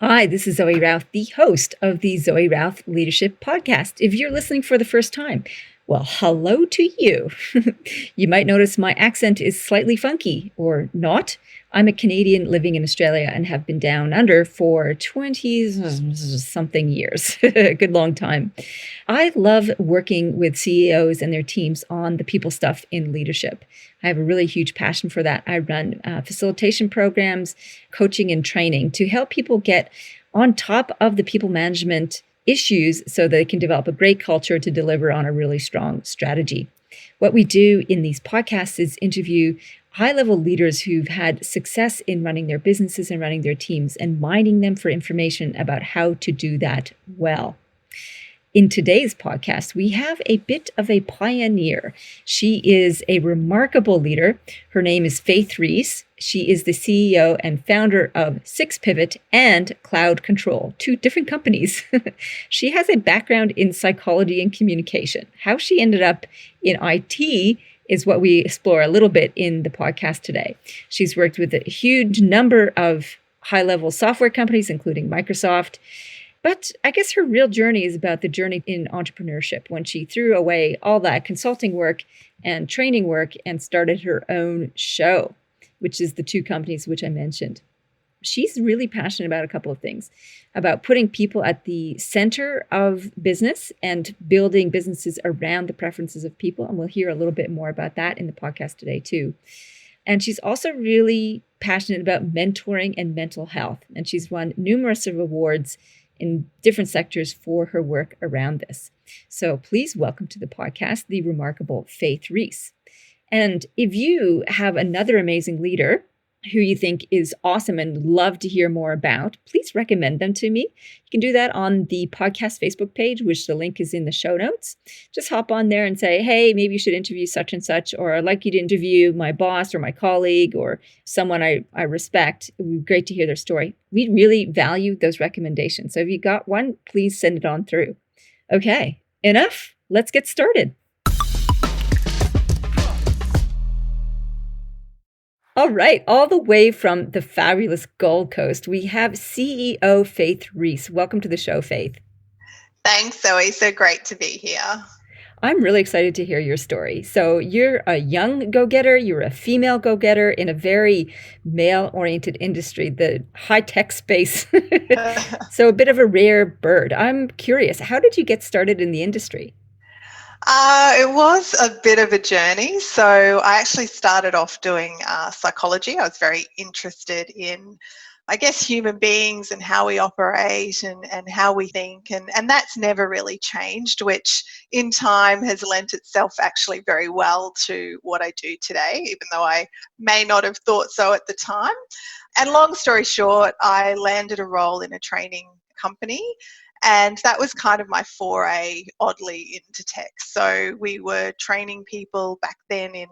Hi, this is Zoe Routh, the host of the Zoe Routh Leadership Podcast. If you're listening for the first time, well, hello to you. You might notice my accent is slightly funky, or not. I'm a Canadian living in Australia and have been down under for 20-something years, a good long time. I love working with CEOs and their teams on the people stuff in leadership. I have a really huge passion for that. I run facilitation programs, coaching and training to help people get on top of the people management issues so they can develop a great culture to deliver on a really strong strategy. What we do in these podcasts is interview high-level leaders who've had success in running their businesses and running their teams and mining them for information about how to do that well. In today's podcast, we have a bit of a pioneer. She is a remarkable leader. Her name is Faith Rees. She is the CEO and founder of SixPivot and Cloud Ctrl, two different companies. She has a background in psychology and communication. How she ended up in IT is what we explore a little bit in the podcast today. She's worked with a huge number of high-level software companies, including Microsoft. But I guess her real journey is about the journey in entrepreneurship when she threw away all that consulting work and training work and started her own show, which is the two companies which I mentioned. She's really passionate about a couple of things, about putting people at the center of business and building businesses around the preferences of people. And we'll hear a little bit more about that in the podcast today, too. And she's also really passionate about mentoring and mental health. And she's won numerous awards in different sectors for her work around this. So please welcome to the podcast, the remarkable Faith Rees. And if you have another amazing leader who you think is awesome and love to hear more about, please recommend them to me. You can do that on the podcast Facebook page, which the link is in the show notes. Just hop on there and say, hey, maybe you should interview such and such, or I'd like you to interview my boss or my colleague or someone I respect. It would be great to hear their story. We really value those recommendations. So if you got one, please send it on through. Okay, enough. Let's get started. All right, all the way from the fabulous Gold Coast, we have CEO Faith Rees. Welcome to the show, Faith. Thanks, Zoe. So great to be here. I'm really excited to hear your story. So you're a young go-getter, you're a female go-getter in a very male-oriented industry, the high-tech space. So a bit of a rare bird. I'm curious, how did you get started in the industry? It was a bit of a journey. So I actually started off doing psychology. I was very interested in, I guess, human beings and how we operate and how we think. And that's never really changed, which in time has lent itself actually very well to what I do today, even though I may not have thought so at the time. And long story short, I landed a role in a training company. And that was kind of my foray, oddly, into tech. So we were training people back then in,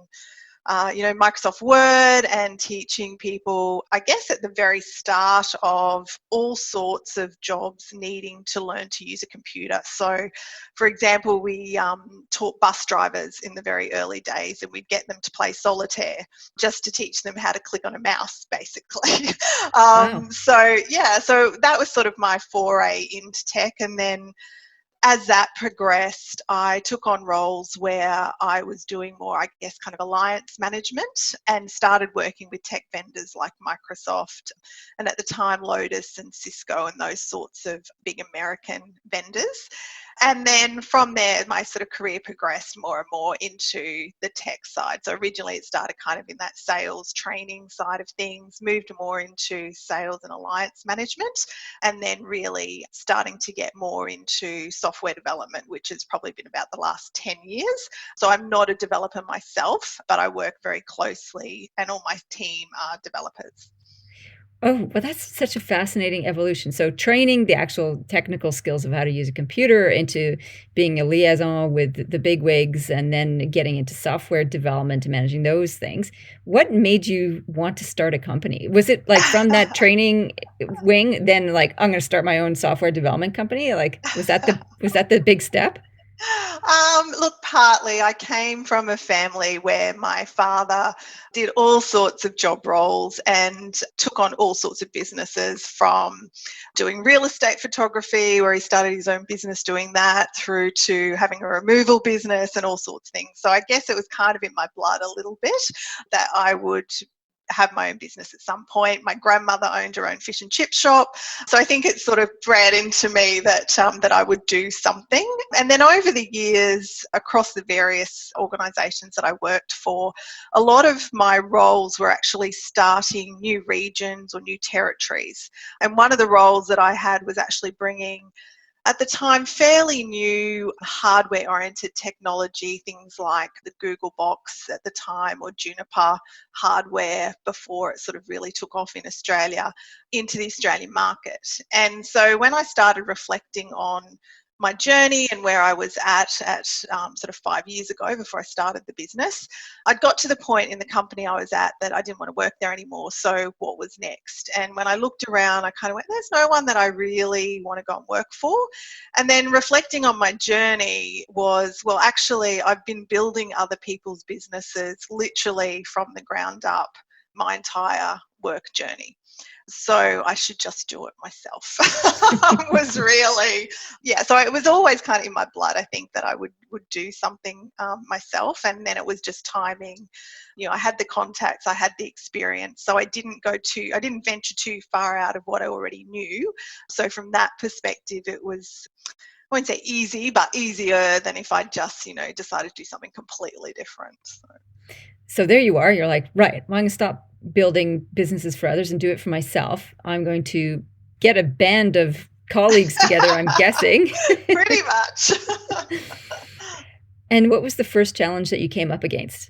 Microsoft Word and teaching people, I guess, at the very start of all sorts of jobs needing to learn to use a computer. So, for example, we taught bus drivers in the very early days, and we'd get them to play solitaire just to teach them how to click on a mouse, basically. Wow. So that was sort of my foray into tech. And then as that progressed, I took on roles where I was doing more, I guess, kind of alliance management and started working with tech vendors like Microsoft and at the time Lotus and Cisco and those sorts of big American vendors. And then from there, my sort of career progressed more and more into the tech side. So originally it started kind of in that sales training side of things, moved more into sales and alliance management, and then really starting to get more into software development, which has probably been about the last 10 years. So I'm not a developer myself, but I work very closely and all my team are developers. Oh, well, that's such a fascinating evolution. So training the actual technical skills of how to use a computer into being a liaison with the big wigs and then getting into software development and managing those things. What made you want to start a company? Was it like from that training wing, then like, I'm going to start my own software development company? Like, was that the big step? Look, partly I came from a family where my father did all sorts of job roles and took on all sorts of businesses, from doing real estate photography, where he started his own business doing that, through to having a removal business and all sorts of things. So I guess it was kind of in my blood a little bit that I would have my own business at some point. My grandmother owned her own fish and chip shop, so I think it's sort of bred into me that that I would do something. And then over the years, across the various organisations that I worked for, a lot of my roles were actually starting new regions or new territories. And one of the roles that I had was actually bringing, at the time, fairly new hardware-oriented technology, things like the Google Box at the time, or Juniper hardware before it sort of really took off in Australia, into the Australian market. And so when I started reflecting on my journey and where I was at sort of 5 years ago before I started the business, I'd got to the point in the company I was at that I didn't want to work there anymore. So what was next? And when I looked around, I kind of went, there's no one that I really want to go and work for. And then reflecting on my journey was, well, actually, I've been building other people's businesses literally from the ground up my entire work journey. So I should just do it myself. Was really, so it was always kind of in my blood, I think, that I would do something myself. And then it was just timing. I had the contacts, I had the experience, so I didn't venture too far out of what I already knew. So from that perspective, it was, I won't say easy, but easier than if I just, decided to do something completely different. So there you are. You're like, right, I'm going to stop building businesses for others and do it for myself. I'm going to get a band of colleagues together, I'm guessing. Pretty much. And what was the first challenge that you came up against?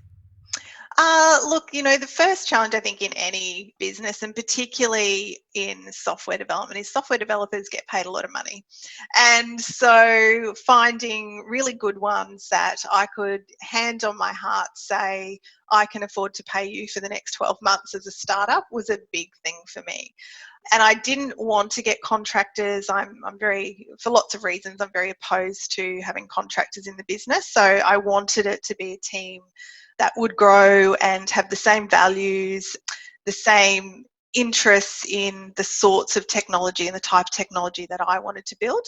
Look, the first challenge, I think, in any business, and particularly in software development, is software developers get paid a lot of money. And so finding really good ones that I could, hand on my heart, say, I can afford to pay you for the next 12 months as a startup, was a big thing for me. And I didn't want to get contractors. I'm very, for lots of reasons, I'm very opposed to having contractors in the business. So I wanted it to be a team that would grow and have the same values, the same interests in the sorts of technology and the type of technology that I wanted to build.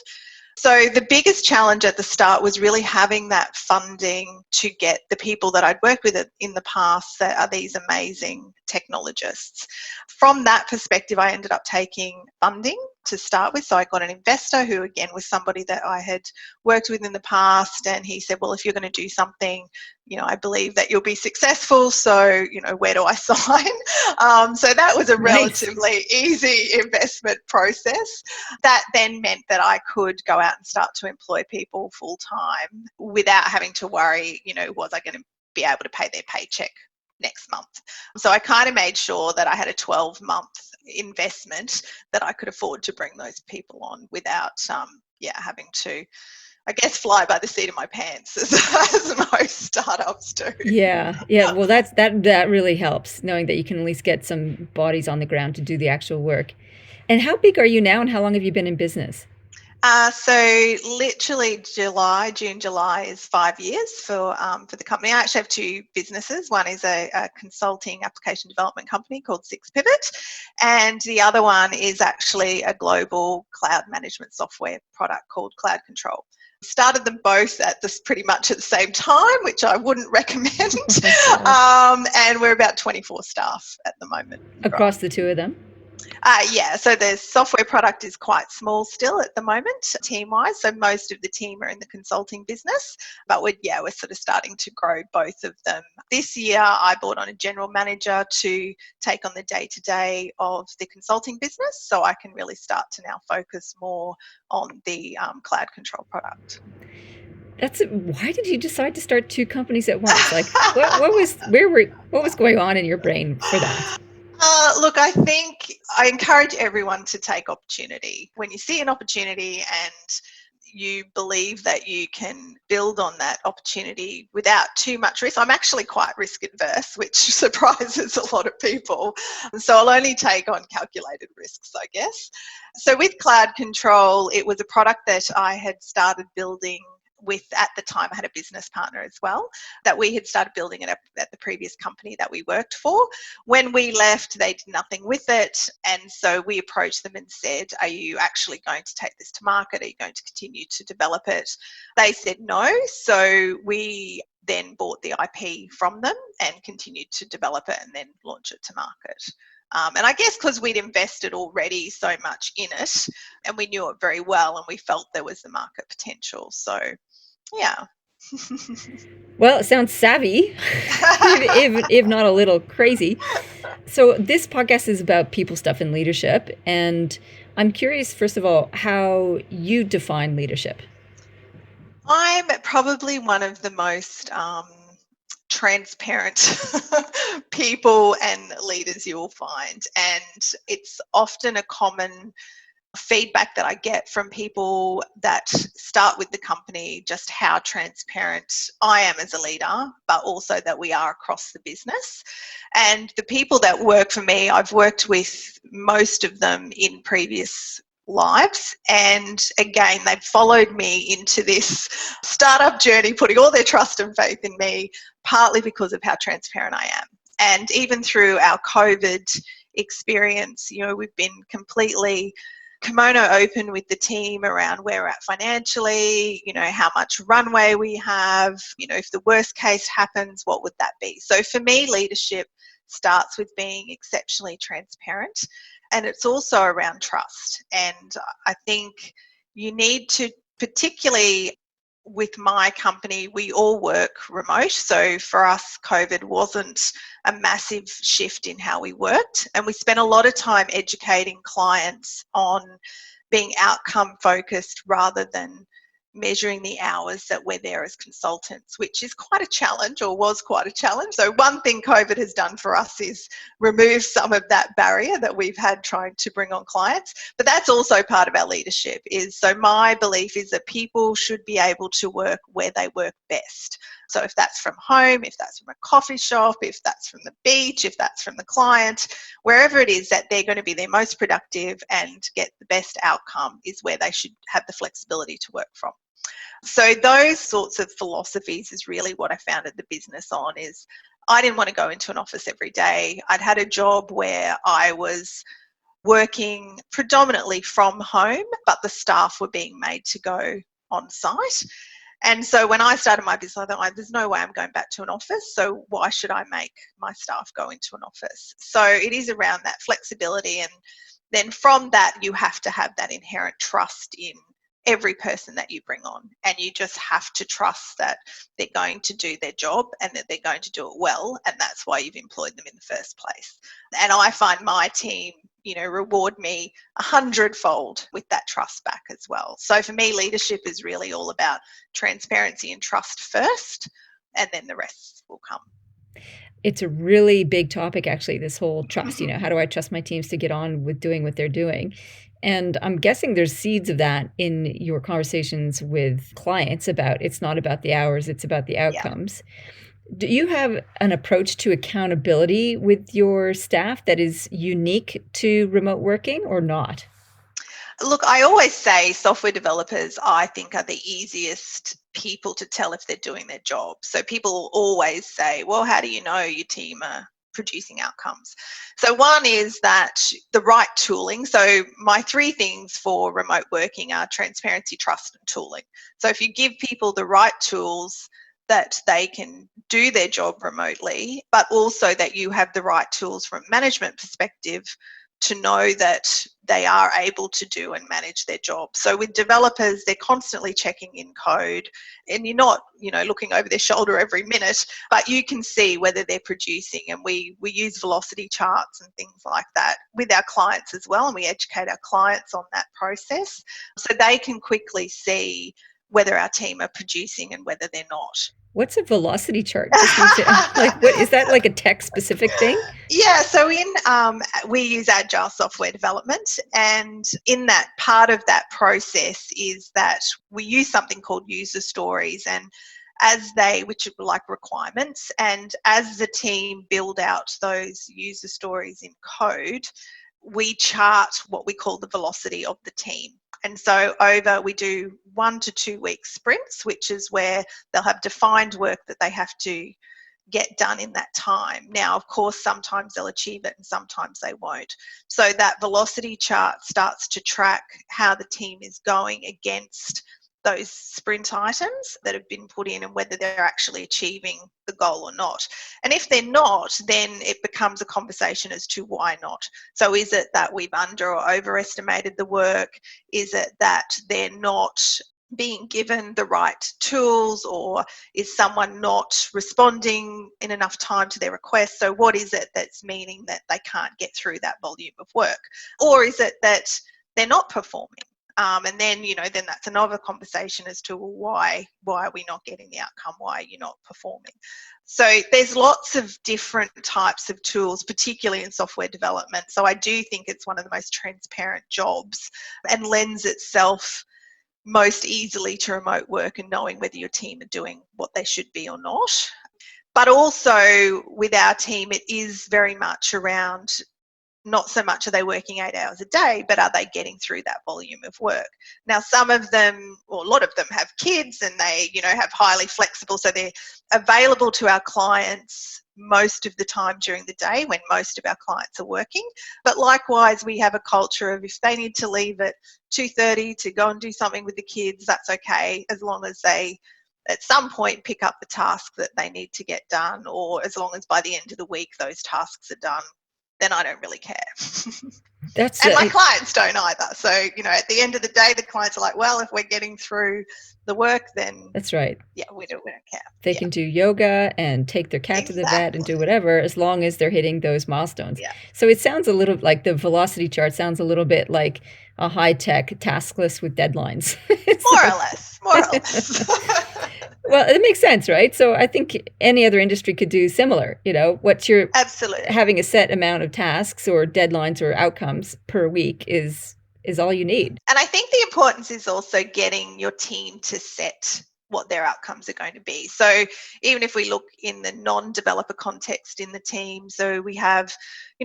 So the biggest challenge at the start was really having that funding to get the people that I'd worked with in the past that are these amazing technologists. From that perspective, I ended up taking funding to start with. So I got an investor who, again, was somebody that I had worked with in the past, and he said, well, if you're going to do something, I believe that you'll be successful, so, where do I sign? So that was a relatively easy investment process. That then meant that I could go out and start to employ people full time without having to worry, was I going to be able to pay their paycheck next month? So I kind of made sure that I had a 12-month investment that I could afford to bring those people on without having to, I guess, fly by the seat of my pants, as most startups do. Yeah. Well, that really helps, knowing that you can at least get some bodies on the ground to do the actual work. And how big are you now, and how long have you been in business? So literally June, July is 5 years for the company. I actually have two businesses. One is a consulting application development company called SixPivot, and the other one is actually a global cloud management software product called Cloud Ctrl. Started them both pretty much at the same time, which I wouldn't recommend. And we're about 24 staff at the moment. Across the two of them? So the software product is quite small still at the moment, team-wise. So most of the team are in the consulting business, but we're sort of starting to grow both of them. This year, I brought on a general manager to take on the day-to-day of the consulting business, so I can really start to now focus more on the Cloud Ctrl product. Why did you decide to start two companies at once? Like, what was going on in your brain for that? Look, I think I encourage everyone to take opportunity. When you see an opportunity and you believe that you can build on that opportunity without too much risk. I'm actually quite risk adverse, which surprises a lot of people. So I'll only take on calculated risks, I guess. So with Cloud Ctrl, it was a product that I had started building at the time, I had a business partner as well, that we had started building it up at the previous company that we worked for. When we left, they did nothing with it. And so we approached them and said, are you actually going to take this to market? Are you going to continue to develop it? They said no. So we then bought the IP from them and continued to develop it and then launch it to market. And I guess because we'd invested already so much in it and we knew it very well and we felt there was the market potential. So, yeah. Well, it sounds savvy, if not a little crazy. So this podcast is about people stuff and leadership. And I'm curious, first of all, how you define leadership. I'm probably one of the most transparent people and leaders you'll find. And it's often a common feedback that I get from people that start with the company, just how transparent I am as a leader, but also that we are across the business. And the people that work for me, I've worked with most of them in previous lives, and again they've followed me into this startup journey, putting all their trust and faith in me, partly because of how transparent I am. And even through our COVID experience, we've been completely kimono open with the team around where we're at financially, how much runway we have, if the worst case happens, what would that be? So for me, leadership starts with being exceptionally transparent. And it's also around trust. And I think you need to, particularly with my company, we all work remote. So for us, COVID wasn't a massive shift in how we worked. And we spent a lot of time educating clients on being outcome focused rather than measuring the hours that we're there as consultants, which is quite a challenge, or was quite a challenge. So one thing COVID has done for us is remove some of that barrier that we've had trying to bring on clients. But that's also part of our leadership. So my belief is that people should be able to work where they work best. So if that's from home, if that's from a coffee shop, if that's from the beach, if that's from the client, wherever it is that they're going to be their most productive and get the best outcome is where they should have the flexibility to work from. So those sorts of philosophies is really what I founded the business on. Is I didn't want to go into an office every day. I'd had a job where I was working predominantly from home, but the staff were being made to go on site. And so when I started my business, I thought, there's no way I'm going back to an office. So why should I make my staff go into an office? So it is around that flexibility. And then from that, you have to have that inherent trust in every person that you bring on, and you just have to trust that they're going to do their job and that they're going to do it well, and that's why you've employed them in the first place. And I find my team, reward me 100-fold with that trust back as well. So for me, leadership is really all about transparency and trust first, and then the rest will come. It's a really big topic, actually, this whole trust. How do I trust my teams to get on with doing what they're doing? And I'm guessing there's seeds of that in your conversations with clients about it's not about the hours, it's about the outcomes. Yeah. Do you have an approach to accountability with your staff that is unique to remote working or not? Look, I always say software developers, I think, are the easiest people to tell if they're doing their job. So people always say, well, how do you know your team are producing outcomes? So one is that the right tooling. So my 3 things for remote working are transparency, trust, and tooling. So if you give people the right tools, that they can do their job remotely, but also that you have the right tools from a management perspective to know that they are able to do and manage their job. So with developers, they're constantly checking in code, and you're not, looking over their shoulder every minute, but you can see whether they're producing. And we use velocity charts and things like that with our clients as well, and we educate our clients on that process so they can quickly see whether our team are producing and whether they're not. What's a velocity chart? What is that, like a tech specific thing? Yeah, so we use agile software development, and in that part of that process is that we use something called user stories, and which are like requirements, and as the team build out those user stories in code, we chart what we call the velocity of the team. And so we do 1 to 2 week sprints, which is where they'll have defined work that they have to get done in that time. Now, of course, sometimes they'll achieve it and sometimes they won't. So that velocity chart starts to track how the team is going against those sprint items that have been put in and whether they're actually achieving the goal or not. And if they're not, then it becomes a conversation as to why not. So is it that we've under or overestimated the work? Is it that they're not being given the right tools, or is someone not responding in enough time to their request? So what is it that's meaning that they can't get through that volume of work? Or is it that they're not performing? And then, then that's another conversation as to why are we not getting the outcome? Why are you not performing? So there's lots of different types of tools, particularly in software development. So I do think it's one of the most transparent jobs and lends itself most easily to remote work and knowing whether your team are doing what they should be or not. But also with our team, it is very much around not so much are they working 8 hours a day, but are they getting through that volume of work? Now, some of them, or a lot of them, have kids and they, have highly flexible, so they're available to our clients most of the time during the day when most of our clients are working. But likewise, we have a culture of if they need to leave at 2:30 to go and do something with the kids, that's okay, as long as they at some point pick up the task that they need to get done, or as long as by the end of the week those tasks are done, then I don't really care. And my clients don't either. So, at the end of the day, the clients are like, well, if we're getting through the work, then that's right. Yeah, we don't care. They can do yoga and take their cat to the vet and do whatever, as long as they're hitting those milestones. Yeah. So it sounds a little like the velocity chart sounds a little bit like a high-tech task list with deadlines. More or less. Well, it makes sense, right? So I think any other industry could do similar. What's your absolutely having a set amount of tasks or deadlines or outcomes per week is all you need. And I think the importance is also getting your team to set what their outcomes are going to be. So even if we look in the non-developer context in the team, so we have,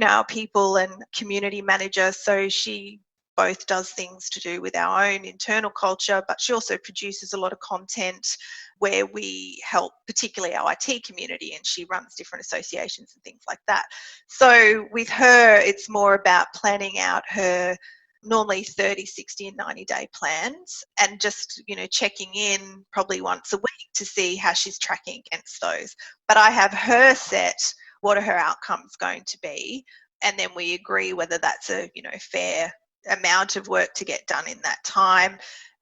our people and community manager. So she both does things to do with our own internal culture, but she also produces a lot of content where we help particularly our IT community, and she runs different associations and things like that. So with her, it's more about planning out her normally 30, 60 and 90-day plans and just, checking in probably once a week to see how she's tracking against those. But I have her set what are her outcomes going to be, and then we agree whether that's a, fair amount of work to get done in that time.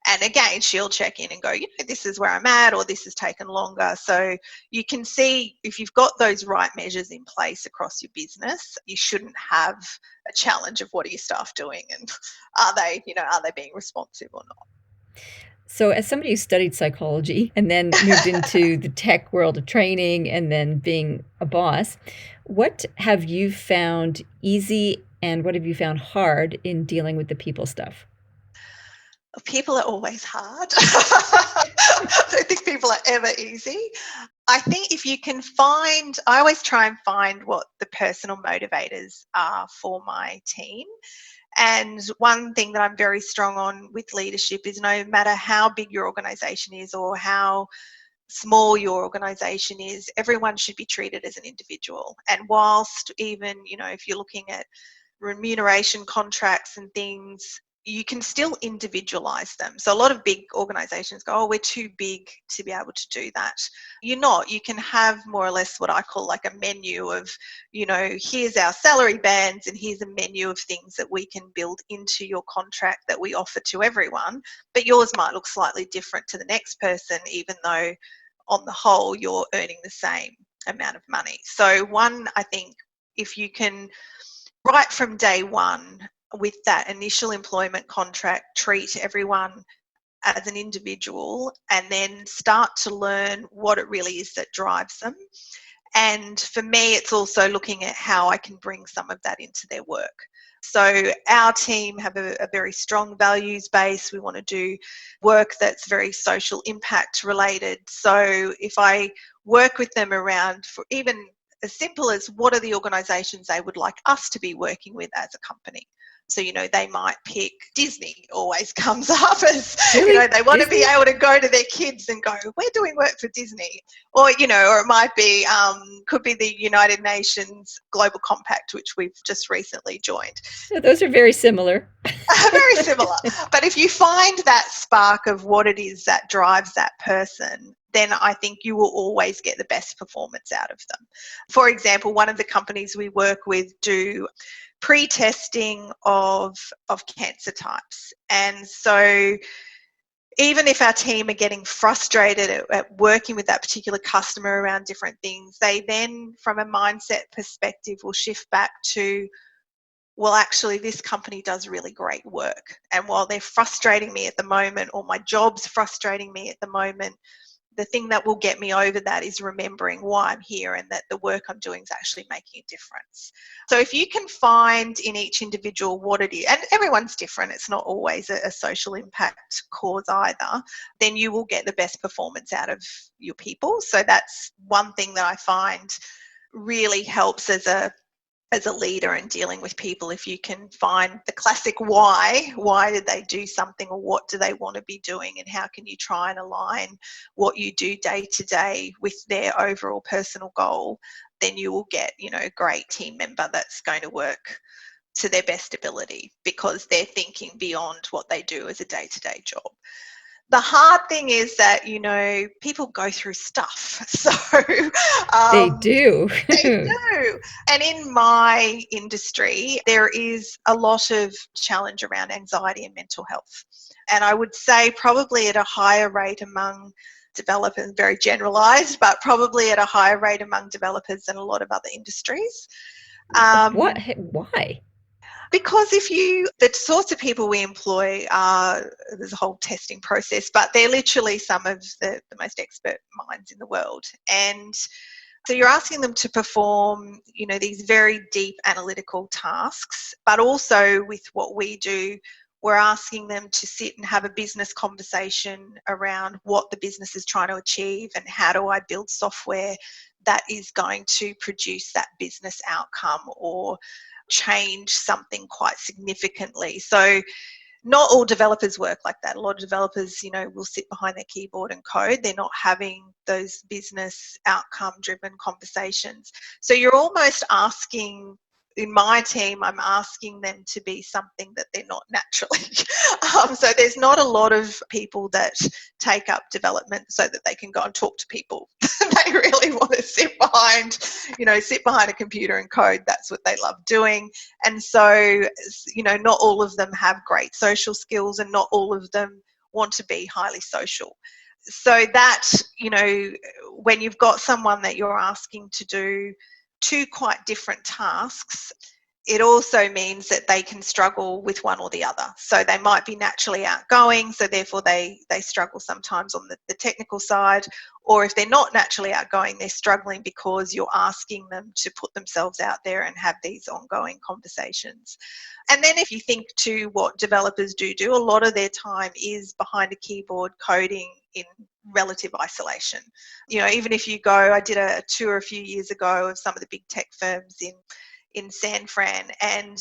And again, she'll check in and go, this is where I'm at, or this has taken longer. So you can see if you've got those right measures in place across your business, you shouldn't have a challenge of what are your staff doing and are they being responsive or not. So as somebody who studied psychology and then moved into the tech world of training and then being a boss, what have you found easy and what have you found hard in dealing with the people stuff? People are always hard. I don't think people are ever easy. I think if you can I always try and find what the personal motivators are for my team. And one thing that I'm very strong on with leadership is no matter how big your organisation is or how small your organisation is, everyone should be treated as an individual. And whilst even, if you're looking at remuneration contracts and things, you can still individualize them. So a lot of big organizations go, we're too big to be able to do that. You're not. You can have more or less what I call like a menu of, here's our salary bands and here's a menu of things that we can build into your contract that we offer to everyone. But yours might look slightly different to the next person, even though on the whole you're earning the same amount of money. So I think if you can right from day one with that initial employment contract, treat everyone as an individual and then start to learn what it really is that drives them. And for me, it's also looking at how I can bring some of that into their work. So our team have a very strong values base. We want to do work that's very social impact related. So if I work with them around for even as simple as what are the organisations they would like us to be working with as a company. So, they might pick Disney, always comes up as, Really? they want to Disney? be able to go to their kids and go, we're doing work for Disney. Or, or it might be, could be the United Nations Global Compact, which we've just recently joined. Yeah, those are very similar. Very similar. But if you find that spark of what it is that drives that person, then I think you will always get the best performance out of them. For example, one of the companies we work with do pre-testing of cancer types. And so even if our team are getting frustrated at working with that particular customer around different things, they then, from a mindset perspective, will shift back to, well, actually, this company does really great work. And while they're frustrating me at the moment, or my job's frustrating me at the moment, the thing that will get me over that is remembering why I'm here and that the work I'm doing is actually making a difference. So if you can find in each individual what it is, and everyone's different, it's not always a social impact cause either, then you will get the best performance out of your people. So that's one thing that I find really helps as a leader and dealing with people. If you can find the classic why did they do something, or what do they want to be doing, and how can you try and align what you do day to day with their overall personal goal, then you will get, a great team member that's going to work to their best ability because they're thinking beyond what they do as a day-to-day job. The hard thing is that, people go through stuff. So They do. they do. And in my industry, there is a lot of challenge around anxiety and mental health. And I would say probably at a higher rate among developers, very generalized, but probably at a higher rate among developers than a lot of other industries. What? Why? Because the sorts of people we employ there's a whole testing process, but they're literally some of the most expert minds in the world. And so you're asking them to perform, these very deep analytical tasks, but also with what we do, we're asking them to sit and have a business conversation around what the business is trying to achieve and how do I build software that is going to produce that business outcome or change something quite significantly. So not all developers work like that. A lot of developers, will sit behind their keyboard and code. They're not having those business outcome driven conversations. So you're almost asking, in my team, I'm asking them to be something that they're not naturally. So there's not a lot of people that take up development so that they can go and talk to people. They really want to sit behind a computer and code. That's what they love doing. And so, not all of them have great social skills and not all of them want to be highly social. So that, when you've got someone that you're asking to do two quite different tasks, it also means that they can struggle with one or the other. So they might be naturally outgoing, so therefore they struggle sometimes on the technical side, or if they're not naturally outgoing, they're struggling because you're asking them to put themselves out there and have these ongoing conversations. And then if you think to what developers do, a lot of their time is behind a keyboard coding in relative isolation. Even if you go, I did a tour a few years ago of some of the big tech firms in San Fran, and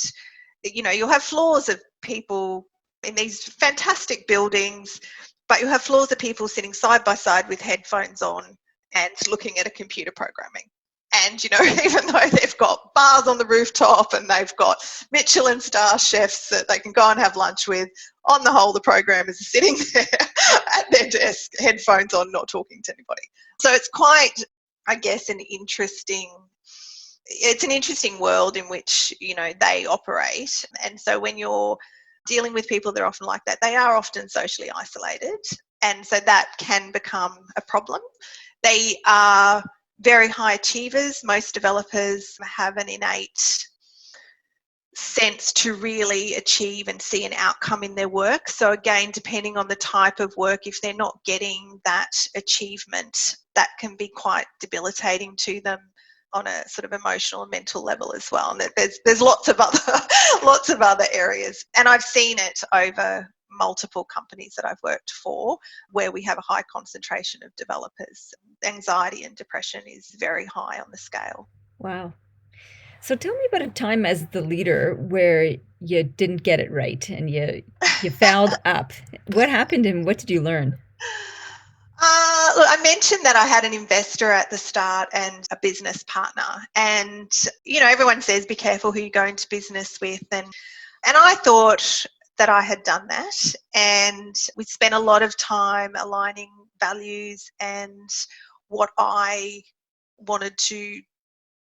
you'll have floors of people in these fantastic buildings, but you have floors of people sitting side by side with headphones on and looking at a computer programming. And, even though they've got bars on the rooftop and they've got Michelin star chefs that they can go and have lunch with, on the whole, the programmers are sitting there at their desk, headphones on, not talking to anybody. So it's quite, I guess, it's an interesting world in which, they operate. And so when you're dealing with people that are often like that, they are often socially isolated. And so that can become a problem. They are very high achievers. Most developers have an innate sense to really achieve and see an outcome in their work. So again, depending on the type of work, if they're not getting that achievement, that can be quite debilitating to them on a sort of emotional and mental level as well. And there's lots of other areas. And I've seen it over multiple companies that I've worked for where we have a high concentration of developers. Anxiety and depression is very high on the scale. Wow. So tell me about a time as the leader where you didn't get it right and you fouled up. What happened and what did you learn? Look, I mentioned that I had an investor at the start and a business partner. And, everyone says be careful who you go into business with. And I thought that I had done that. And we spent a lot of time aligning values and what I wanted to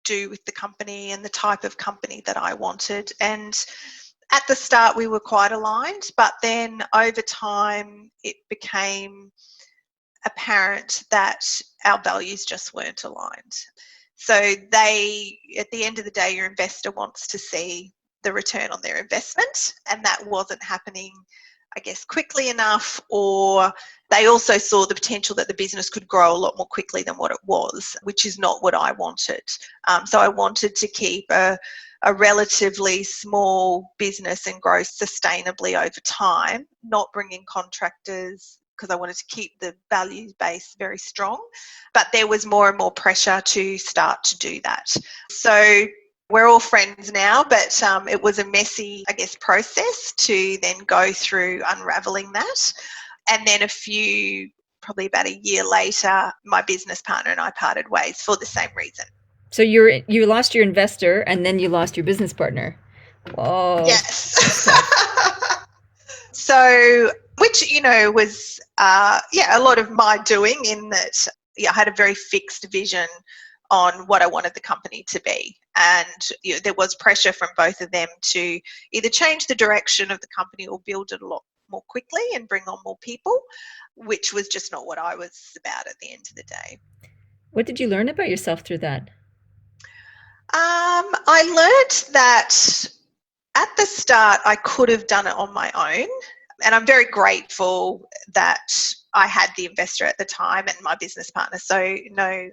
do with the company and the type of company that I wanted. And at the start, we were quite aligned. But then over time, it became apparent that our values just weren't aligned. So at the end of the day, your investor wants to see the return on their investment, and that wasn't happening, I guess, quickly enough, or they also saw the potential that the business could grow a lot more quickly than what it was, which is not what I wanted. So I wanted to keep a relatively small business and grow sustainably over time, not bring in contractors, because I wanted to keep the values base very strong. But there was more and more pressure to start to do that. So we're all friends now, but it was a messy, I guess, process to then go through unraveling that. And then probably about a year later, my business partner and I parted ways for the same reason. So you lost your investor and then you lost your business partner. Whoa. Yes. So, which, was, a lot of my doing, in that I had a very fixed vision on what I wanted the company to be. And there was pressure from both of them to either change the direction of the company or build it a lot more quickly and bring on more people, which was just not what I was about at the end of the day. What did you learn about yourself through that? I learned that at the start, I could have done it on my own. And I'm very grateful that I had the investor at the time and my business partner. So no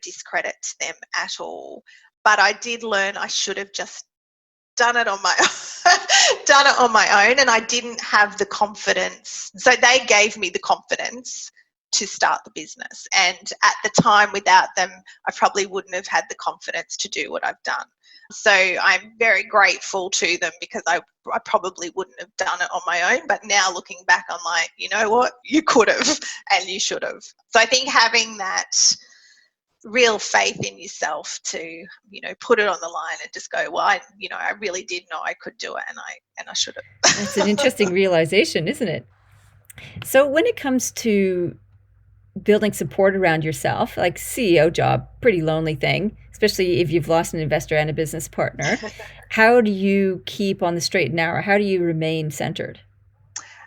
discredit to them at all. But I did learn I should have just done it on my own, and I didn't have the confidence. So they gave me the confidence to start the business. And at the time, without them, I probably wouldn't have had the confidence to do what I've done. So I'm very grateful to them, because I probably wouldn't have done it on my own. But now looking back, I'm like, you know what? You could have and you should have. So I think having that real faith in yourself to, put it on the line and just go, well, I really did know I could do it, and I should have. That's an interesting realization, isn't it? So when it comes to building support around yourself, like CEO job, pretty lonely thing, especially if you've lost an investor and a business partner. How do you keep on the straight and narrow? How do you remain centered?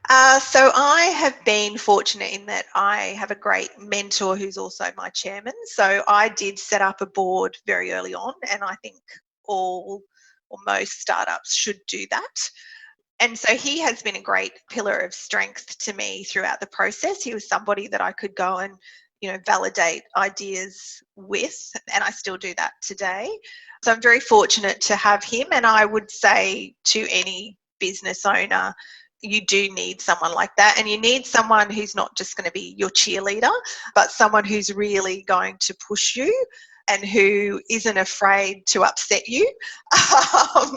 So I have been fortunate in that I have a great mentor who's also my chairman. So I did set up a board very early on, and I think all or most startups should do that. And so he has been a great pillar of strength to me throughout the process. He was somebody that I could go and, validate ideas with, and I still do that today. So I'm very fortunate to have him, and I would say to any business owner, you do need someone like that, and you need someone who's not just going to be your cheerleader, but someone who's really going to push you and who isn't afraid to upset you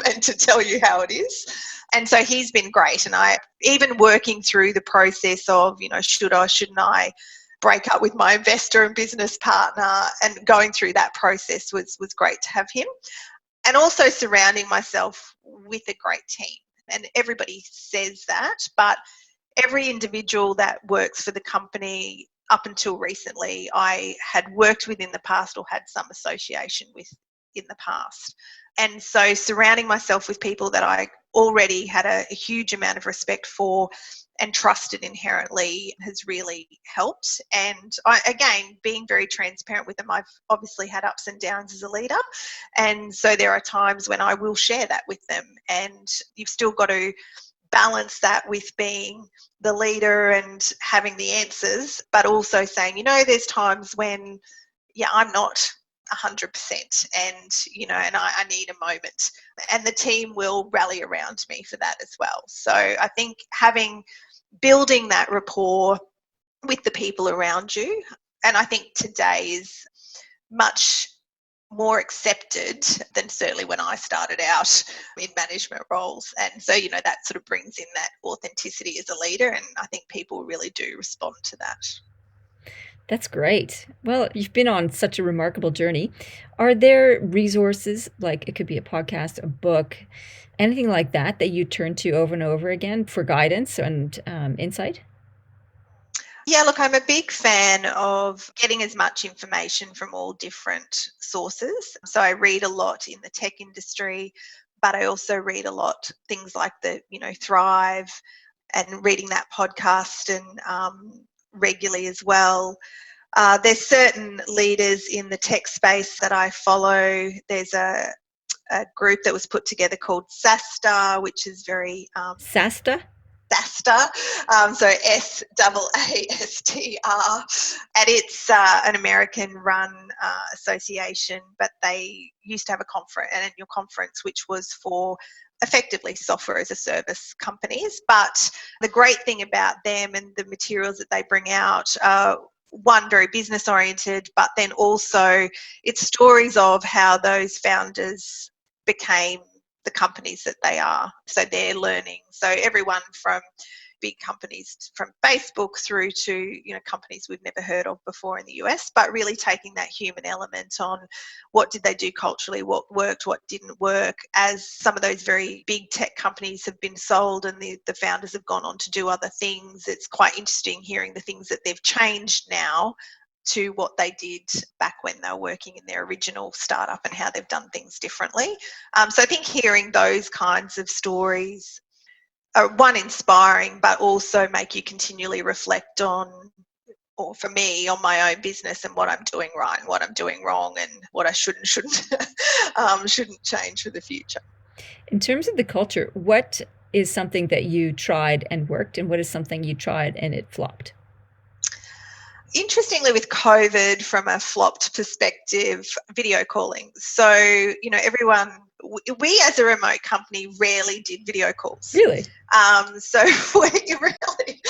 and to tell you how it is. And so he's been great. And I, even working through the process of, should I, shouldn't I break up with my investor and business partner, and going through that process was great to have him. And also surrounding myself with a great team. And everybody says that, but every individual that works for the company, up until recently, I had worked with in the past or had some association with in the past. And so surrounding myself with people that I already had a huge amount of respect for and trusted inherently has really helped. And again, being very transparent with them, I've obviously had ups and downs as a leader. And so there are times when I will share that with them. And you've still got to balance that with being the leader and having the answers, but also saying, there's times when, I'm not 100% and I need a moment, and the team will rally around me for that as well. So I think building that rapport with the people around you, and I think today is much more accepted than certainly when I started out in management roles. And so, that sort of brings in that authenticity as a leader. And I think people really do respond to that. That's great. Well, you've been on such a remarkable journey. Are there resources, like it could be a podcast, a book, anything like that you turn to over and over again for guidance and insight? Yeah, look, I'm a big fan of getting as much information from all different sources. So I read a lot in the tech industry, but I also read a lot things like Thrive, and reading that podcast and regularly as well. There's certain leaders in the tech space that I follow. There's a group that was put together called SaaStar, which is very SaaStar? SaaStar, so SAASTR, and it's an American-run association, but they used to have an annual conference which was for effectively software as a service companies. But the great thing about them and the materials that they bring out, one, very business oriented, but then also it's stories of how those founders became the companies that they are. So they're learning. So everyone from big companies from Facebook through to companies we've never heard of before in the US, but really taking that human element on what did they do culturally, what worked, what didn't work. As some of those very big tech companies have been sold and the founders have gone on to do other things, it's quite interesting hearing the things that they've changed now to what they did back when they were working in their original startup and how they've done things differently. So I think hearing those kinds of stories are, one, inspiring, but also make you continually reflect on, or for me, on my own business and what I'm doing right and what I'm doing wrong and what I shouldn't shouldn't change for the future. In terms of the culture, what is something that you tried and worked, and what is something you tried and it flopped? Interestingly, with COVID, from a flopped perspective, video calling. So, everyone, we as a remote company rarely did video calls. Really? So we really,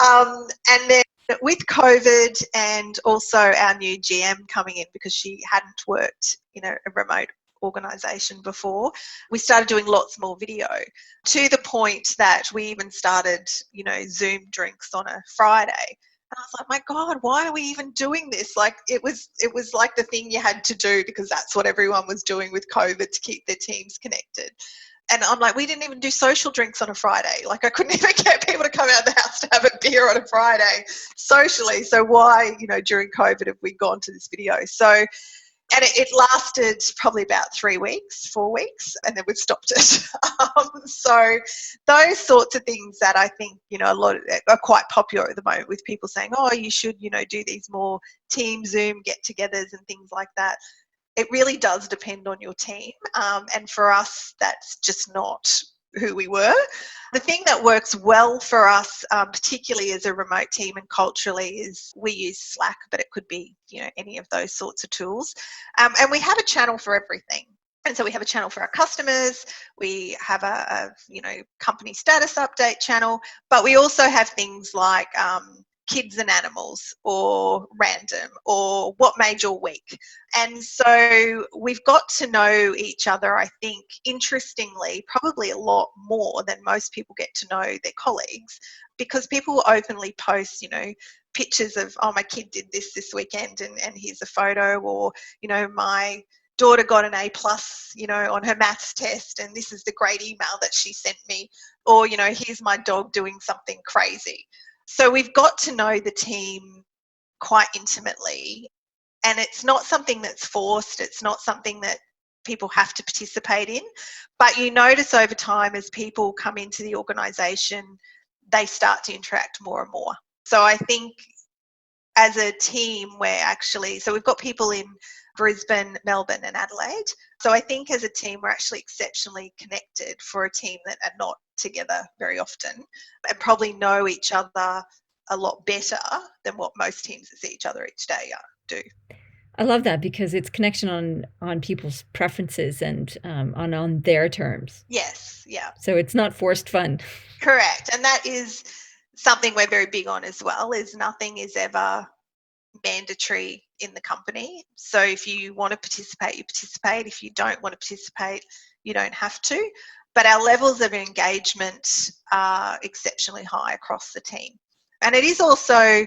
and then with COVID and also our new GM coming in because she hadn't worked in a remote organisation before, we started doing lots more video, to the point that we even started, Zoom drinks on a Friday. And I was like, my God, why are we even doing this? Like, it was like the thing you had to do because that's what everyone was doing with COVID to keep their teams connected. And I'm like, we didn't even do social drinks on a Friday. Like, I couldn't even get people to come out of the house to have a beer on a Friday socially. So why, during COVID have we gone to this video? So, and it lasted probably about 4 weeks, and then we've stopped it. So those sorts of things that I think, a lot are quite popular at the moment, with people saying, oh, you should, do these more team Zoom get-togethers and things like that. It really does depend on your team. And for us, that's just not who we were. The thing that works well for us, particularly as a remote team and culturally, is we use Slack, but it could be, any of those sorts of tools. And we have a channel for everything. And so we have a channel for our customers. We have a company status update channel, but we also have things like kids and animals, or random, or what made your week. And so we've got to know each other, I think, interestingly, probably a lot more than most people get to know their colleagues, because people will openly post, pictures of, oh, my kid did this weekend, and here's a photo, or, my daughter got an A+, on her maths test, and this is the great email that she sent me, or, here's my dog doing something crazy. So we've got to know the team quite intimately, and it's not something that's forced. It's not something that people have to participate in, but you notice over time as people come into the organisation, they start to interact more and more. So I think as a team, so we've got people in Brisbane, Melbourne and Adelaide. So I think as a team, we're actually exceptionally connected for a team that are not together very often, and probably know each other a lot better than what most teams that see each other each day do. I love that, because it's connection on people's preferences and on their terms. Yes, yeah. So it's not forced fun. Correct. And that is something we're very big on as well, is nothing is ever mandatory in the company. So if you want to participate, you participate. If you don't want to participate, you don't have to. But our levels of engagement are exceptionally high across the team. And it is also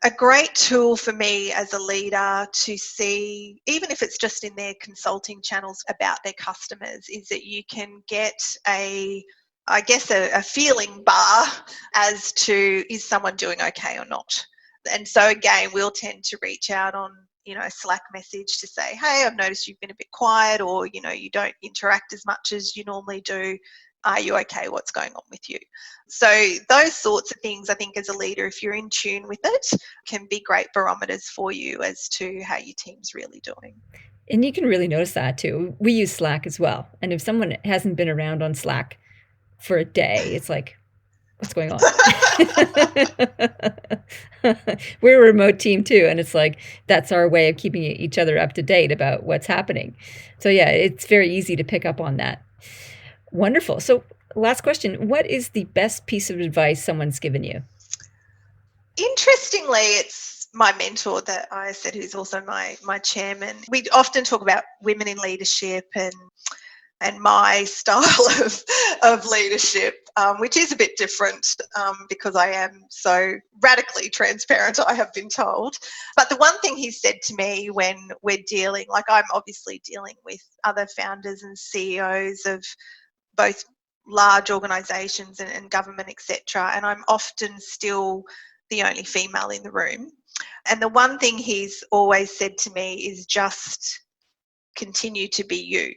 a great tool for me as a leader to see, even if it's just in their consulting channels about their customers, is that you can get a feeling bar as to, is someone doing okay or not? And so again, we'll tend to reach out on, a Slack message to say, hey, I've noticed you've been a bit quiet, or, you don't interact as much as you normally do. Are you okay? What's going on with you? So those sorts of things, I think as a leader, if you're in tune with it, can be great barometers for you as to how your team's really doing. And you can really notice that too. We use Slack as well. And if someone hasn't been around on Slack for a day, it's like, what's going on? We're a remote team too. And it's like, that's our way of keeping each other up to date about what's happening. So yeah, it's very easy to pick up on that. Wonderful. So last question, what is the best piece of advice someone's given you? Interestingly, it's my mentor that I said, who's also my chairman. We often talk about women in leadership and my style of leadership, which is a bit different because I am so radically transparent, I have been told. But the one thing he said to me when we're dealing, like I'm obviously dealing with other founders and CEOs of both large organisations and government, etc., and I'm often still the only female in the room. And the one thing he's always said to me is just continue to be you.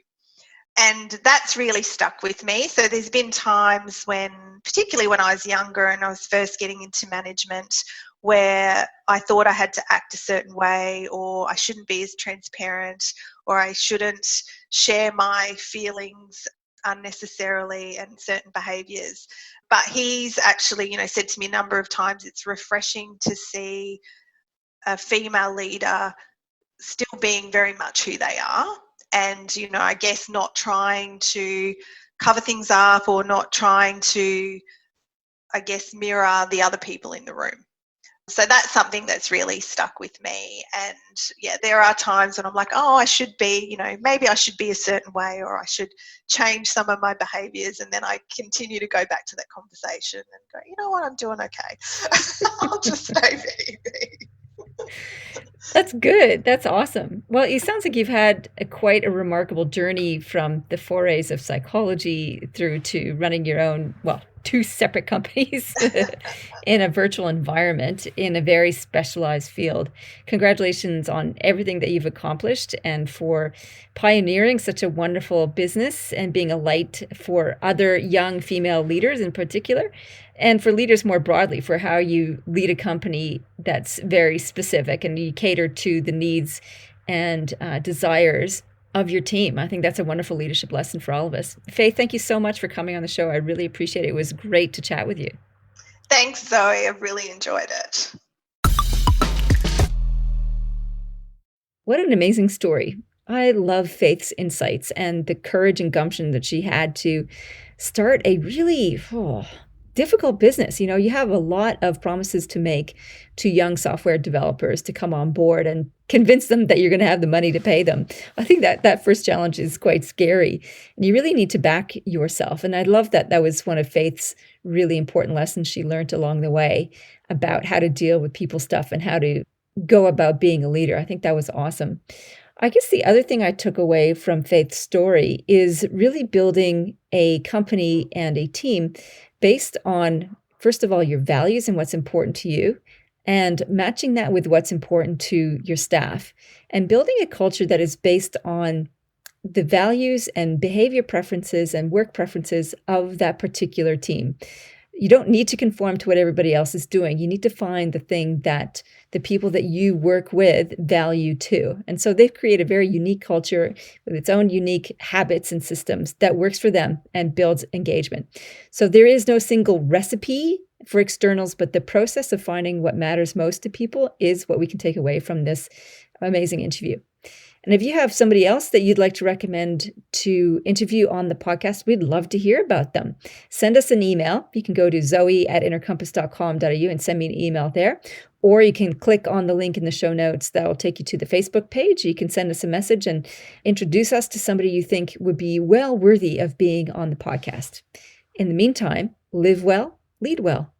And that's really stuck with me. So there's been times when, particularly when I was younger and I was first getting into management, where I thought I had to act a certain way, or I shouldn't be as transparent, or I shouldn't share my feelings unnecessarily and certain behaviours. But he's actually, said to me a number of times, it's refreshing to see a female leader still being very much who they are. And, I guess not trying to cover things up or not trying to, mirror the other people in the room. So that's something that's really stuck with me. And yeah, there are times when I'm like, oh, I should be, maybe I should be a certain way, or I should change some of my behaviours. And then I continue to go back to that conversation and go, you know what, I'm doing okay. I'll just stay me. That's good. That's awesome. Well, it sounds like you've had quite a remarkable journey from the forays of psychology through to running your own, well, 2 separate companies in a virtual environment in a very specialized field. Congratulations on everything that you've accomplished and for pioneering such a wonderful business and being a light for other young female leaders in particular, and for leaders more broadly, for how you lead a company that's very specific and you cater to the needs and desires of your team. I think that's a wonderful leadership lesson for all of us. Faith, thank you so much for coming on the show. I really appreciate it. It was great to chat with you. Thanks, Zoe. I've really enjoyed it. What an amazing story. I love Faith's insights and the courage and gumption that she had to start a really difficult business. You have a lot of promises to make to young software developers to come on board and convince them that you're going to have the money to pay them. I think that first challenge is quite scary. And you really need to back yourself. And I love that was one of Faith's really important lessons she learned along the way about how to deal with people's stuff and how to go about being a leader. I think that was awesome. I guess the other thing I took away from Faith's story is really building a company and a team based on, first of all, your values and what's important to you, and matching that with what's important to your staff, and building a culture that is based on the values and behavior preferences and work preferences of that particular team. You don't need to conform to what everybody else is doing. You need to find the thing that the people that you work with value too. And so they've created a very unique culture with its own unique habits and systems that works for them and builds engagement. So there is no single recipe for externals, but the process of finding what matters most to people is what we can take away from this amazing interview. And if you have somebody else that you'd like to recommend to interview on the podcast, we'd love to hear about them. Send us an email. You can go to zoe@innercompass.com.au and send me an email there. Or you can click on the link in the show notes. That will take you to the Facebook page. You can send us a message and introduce us to somebody you think would be well worthy of being on the podcast. In the meantime, live well, lead well.